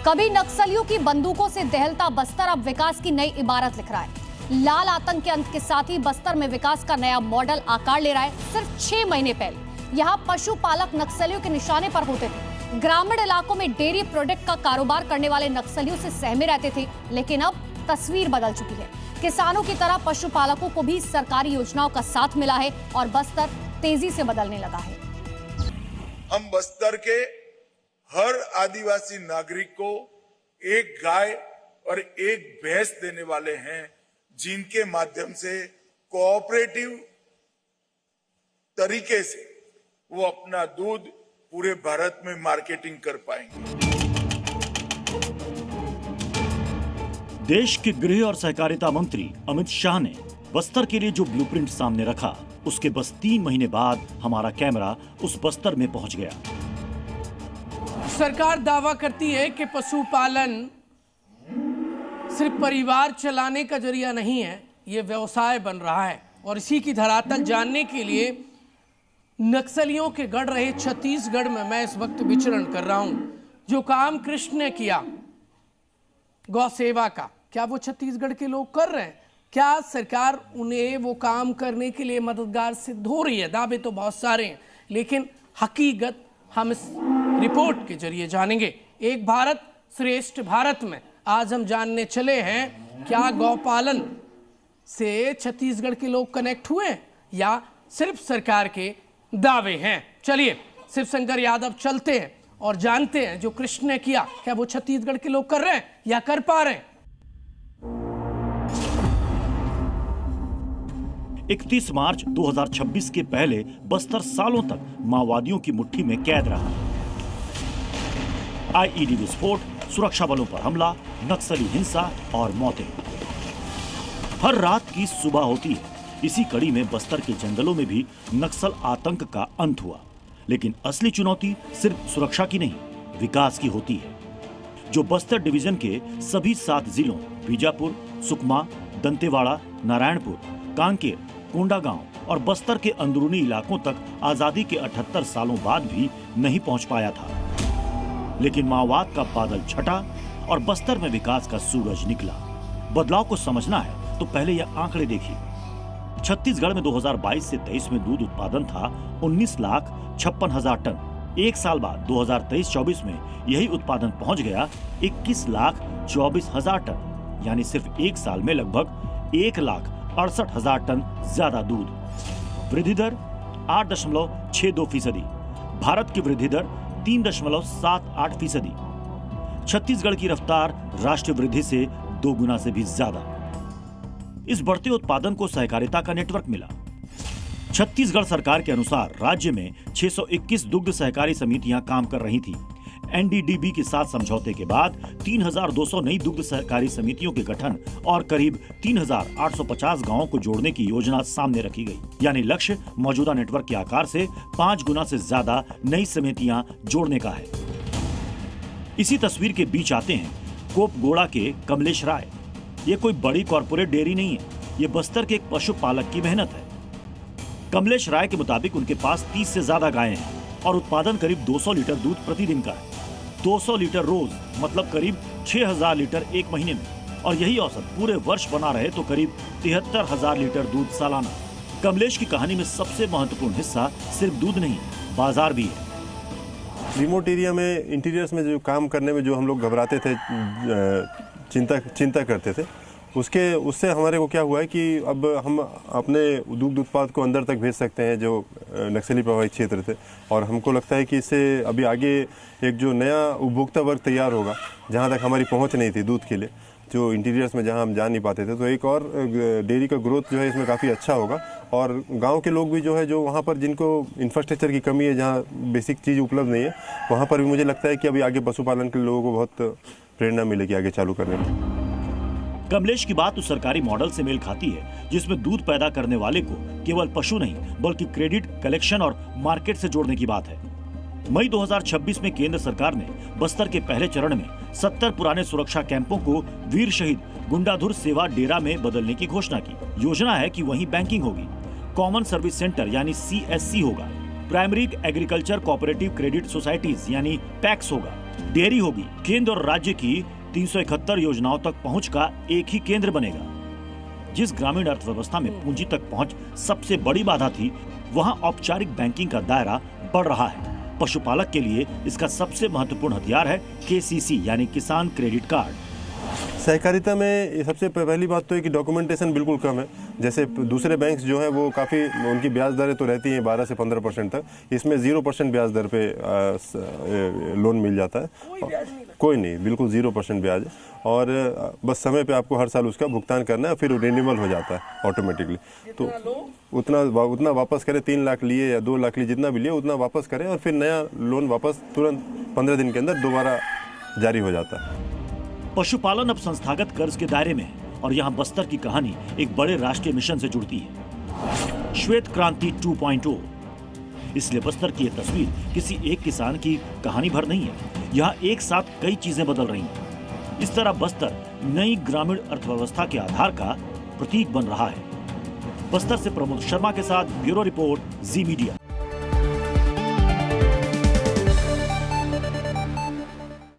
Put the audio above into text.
कभी नक्सलियों की बंदूकों से दहलता बस्तर अब विकास की नई इबारत लिख रहा है। लाल आतंक के अंत के साथ ही बस्तर में विकास का नया मॉडल आकार ले रहा है। सिर्फ 6 महीने पहले यहाँ पशुपालक नक्सलियों के निशाने पर होते थे। ग्रामीण इलाकों में डेयरी प्रोडक्ट का कारोबार करने वाले नक्सलियों से सहमे रहते थे, लेकिन अब तस्वीर बदल चुकी है। किसानों की तरह पशुपालकों को भी सरकारी योजनाओं का साथ मिला है और बस्तर तेजी से बदलने लगा है। हम बस्तर के हर आदिवासी नागरिक को एक गाय और एक भैंस देने वाले हैं, जिनके माध्यम से कोऑपरेटिव तरीके से वो अपना दूध पूरे भारत में मार्केटिंग कर पाएंगे। देश के गृह और सहकारिता मंत्री अमित शाह ने बस्तर के लिए जो ब्लूप्रिंट सामने रखा, उसके बस 3 महीने बाद हमारा कैमरा उस बस्तर में पहुंच गया। सरकार दावा करती है कि पशुपालन सिर्फ परिवार चलाने का जरिया नहीं है, ये व्यवसाय बन रहा है। और इसी की धरातल जानने के लिए नक्सलियों के गढ़ रहे छत्तीसगढ़ में मैं इस वक्त विचरण कर रहा हूं। जो काम कृष्ण ने किया गौ सेवा का, क्या वो छत्तीसगढ़ के लोग कर रहे हैं? क्या सरकार उन्हें वो काम करने के लिए मददगार सिद्ध हो रही है? दावे तो बहुत सारे हैं, लेकिन हकीकत हम इस रिपोर्ट के जरिए जानेंगे। एक भारत श्रेष्ठ भारत में आज हम जानने चले हैं, क्या गौपालन से छत्तीसगढ़ के लोग कनेक्ट हुए या सिर्फ सरकार के दावे हैं? चलिए शिवशंकर यादव चलते हैं और जानते हैं जो कृष्ण ने किया, क्या वो छत्तीसगढ़ के लोग कर रहे हैं या कर पा रहे हैं? 31 मार्च 2026 के पहले बस्तर सालों तक माओवादियों की मुट्ठी में कैद रहा। आईईडी विस्फोट, सुरक्षा बलों पर हमला, नक्सली हिंसा और मौतें। हर रात की सुबह होती है। इसी कड़ी में बस्तर के जंगलों में भी नक्सल आतंक का अंत हुआ। लेकिन असली चुनौती सिर्फ सुरक्षा की नहीं, विकास की होती है। जो बस्तर डिवीजन के सभी 7 जिलों बीजापुर, सुकमा, दंतेवाड़ा, नारायणपुर, कांकेर, कोंडागांव और बस्तर के अंदरूनी इलाकों तक आजादी के 78 सालों बाद भी नहीं पहुंच पाया था। लेकिन माओवाद का बादल छटा और बस्तर में विकास का सूरज निकला। बदलाव को समझना है तो पहले यह आंकड़े देखिए। छत्तीसगढ़ में 2022 से 23 में दूध उत्पादन था 19,56,000 टन। एक साल बाद 2023-24 में यही उत्पादन पहुंच गया 21,24,000 टन, यानी सिर्फ एक साल में लगभग 1,68,000 टन ज्यादा दूध। वृद्धि दर 8.62%। भारत की वृद्धि दर 3.78%। छत्तीसगढ़ की रफ्तार राष्ट्रीय वृद्धि से 2 गुना से भी ज्यादा। इस बढ़ते उत्पादन को सहकारिता का नेटवर्क मिला। छत्तीसगढ़ सरकार के अनुसार राज्य में 621 दुग्ध सहकारी समितियां काम कर रही थी। एनडीडीबी के साथ समझौते के बाद 3,200 नई दुग्ध सहकारी समितियों के गठन और करीब 3,850 गांवों को जोड़ने की योजना सामने रखी गई। यानी लक्ष्य मौजूदा नेटवर्क के आकार से 5 गुना से ज्यादा नई समितियां जोड़ने का है। इसी तस्वीर के बीच आते हैं कोपगोड़ा के कमलेश राय। ये कोई बड़ी कॉर्पोरेट डेयरी नहीं है, ये बस्तर के एक पशुपालक की मेहनत है। कमलेश राय के मुताबिक उनके पास 30 से ज्यादा गायें हैं और उत्पादन करीब 200 लीटर दूध प्रतिदिन का है। 200 लीटर रोज मतलब करीब 6,000 लीटर एक महीने में, और यही औसत पूरे वर्ष बना रहे तो करीब 73,000 लीटर दूध सालाना। कमलेश की कहानी में सबसे महत्वपूर्ण हिस्सा सिर्फ दूध नहीं, बाजार भी है। रिमोट एरिया में इंटीरियर्स में जो काम करने में जो हम लोग घबराते थे, चिंता करते थे, उससे हमारे को क्या हुआ है कि अब हम अपने दुग्ध उत्पाद को अंदर तक भेज सकते हैं जो नक्सली प्रभावित क्षेत्र थे। और हमको लगता है कि इससे अभी आगे एक जो नया उपभोक्ता वर्ग तैयार होगा, जहां तक हमारी पहुंच नहीं थी दूध के लिए, जो इंटीरियर्स में जहां हम जा नहीं पाते थे, तो एक और डेयरी का ग्रोथ जो है इसमें काफ़ी अच्छा होगा। और गांव के लोग भी जो है, जो वहां पर जिनको इंफ्रास्ट्रक्चर की कमी है, जहां बेसिक चीज़ उपलब्ध नहीं है, वहां पर भी मुझे लगता है कि अभी आगे पशुपालन के लोगों को बहुत प्रेरणा मिलेगी आगे चालू करने में। कमलेश की बात उस सरकारी मॉडल से मेल खाती है जिसमें दूध पैदा करने वाले को केवल पशु नहीं बल्कि क्रेडिट, कलेक्शन और मार्केट से जोड़ने की बात है। मई 2026 में केंद्र सरकार ने बस्तर के पहले चरण में 70 पुराने सुरक्षा कैंपों को वीर शहीद गुंडाधुर सेवा डेरा में बदलने की घोषणा की। योजना है कि वहीं बैंकिंग होगी, कॉमन सर्विस सेंटर यानी CSC होगा, primary agriculture cooperative credit societies यानी पैक्स होगा, डेयरी होगी। केंद्र और राज्य की 371 योजनाओं तक पहुंच का एक ही केंद्र बनेगा। जिस ग्रामीण अर्थव्यवस्था में पूंजी तक पहुंच सबसे बड़ी बाधा थी, वहां औपचारिक बैंकिंग का दायरा बढ़ रहा है। पशुपालक के लिए इसका सबसे महत्वपूर्ण हथियार है KCC यानी किसान क्रेडिट कार्ड। सहकारिता में सबसे पहली बात तो है कि डॉक्यूमेंटेशन बिल्कुल कम है। जैसे दूसरे बैंक्स जो हैं वो काफ़ी उनकी ब्याज दरें तो रहती हैं 12 से 15% तक, इसमें 0% ब्याज दर पे लोन मिल जाता है। कोई नहीं, बिल्कुल 0% ब्याज है और बस समय पे आपको हर साल उसका भुगतान करना है, फिर रिन्यूअल हो जाता है ऑटोमेटिकली। तो उतना वापस करें, 3 लाख लिए या 2 लाख लिए, जितना भी लिए उतना वापस करें और फिर नया लोन वापस तुरंत 15 दिन के अंदर दोबारा जारी हो जाता है। पशुपालन अब संस्थागत कर्ज के दायरे में है और यहाँ बस्तर की कहानी एक बड़े राष्ट्रीय मिशन से जुड़ती है, श्वेत क्रांति 2.0। इसलिए बस्तर की यह तस्वीर किसी एक किसान की कहानी भर नहीं है, यहाँ एक साथ कई चीजें बदल रही हैं। इस तरह बस्तर नई ग्रामीण अर्थव्यवस्था के आधार का प्रतीक बन रहा है। बस्तर से प्रमोद शर्मा के साथ ब्यूरो रिपोर्ट, जी मीडिया।